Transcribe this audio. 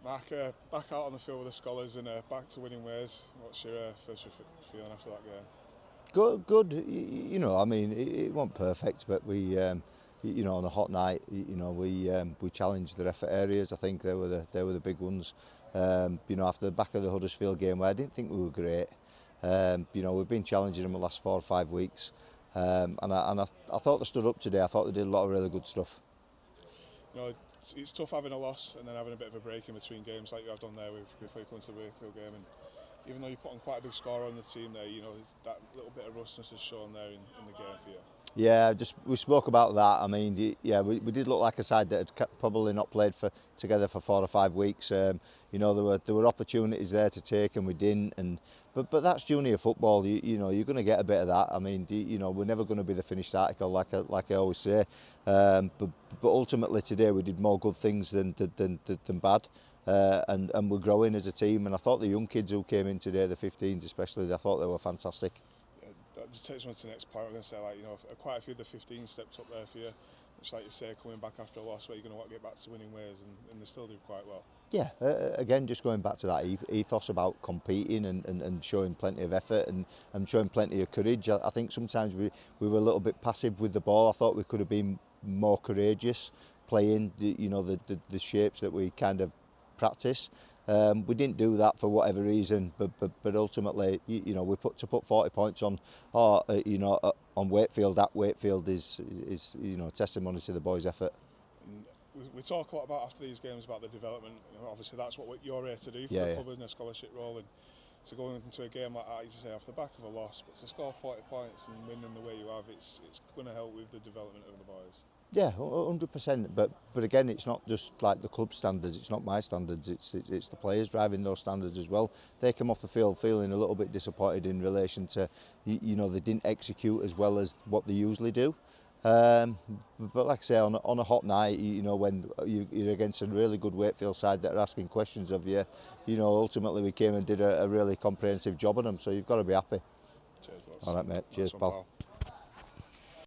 Mark, back out on the field with the Scholars and back to winning ways. What's your first feeling after that game? Good, good. I mean, it wasn't perfect, but on a hot night, we challenged the effort areas. I think they were the big ones. After the back of the Huddersfield game, where I didn't think we were great. We've been challenging them the last 4 or 5 weeks, and I thought they stood up today. I thought they did a lot of really good stuff. It's tough having a loss and then having a bit of a break in between games like you have done there before you come to the Wakefield game. And even though you put on quite a big score on the team there, that little bit of rustiness is shown there in the game for you. Yeah, we spoke about that. I mean, yeah, we did look like a side that had probably not played together for 4 or 5 weeks. There were opportunities there to take, and we didn't. But that's junior football. You're going to get a bit of that. I mean, we're never going to be the finished article, like I always say. But ultimately today we did more good things than bad. And we're growing as a team. And I thought the young kids who came in today, the 15s especially, I thought they were fantastic. That just takes me to the next point. I'm going to say, quite a few of the 15 stepped up there for you. Which, like you say, coming back after a loss, where you're going to want to get back to winning ways, and they still do quite well. Yeah, again, just going back to that ethos about competing and showing plenty of effort and showing plenty of courage. I think sometimes we were a little bit passive with the ball. I thought we could have been more courageous playing the shapes that we kind of practice. We didn't do that for whatever reason, but ultimately, we put 40 points on Wakefield. At Wakefield is testimony to the boys' effort. And we talk a lot about after these games about the development. Obviously, that's what you're here to do for the club in a scholarship role, and to go into a game like that, you say off the back of a loss, but to score 40 points and win them the way you have, it's going to help with the development of the boys. Yeah, 100%. But again, it's not just like the club standards. It's not my standards. It's the players driving those standards as well. They come off the field feeling a little bit disappointed in relation to, they didn't execute as well as what they usually do. But like I say, on a hot night, when you're against a really good Wakefield side that are asking questions of you, ultimately we came and did a really comprehensive job on them. So you've got to be happy. Cheers, boss. All right, mate. Cheers, pal.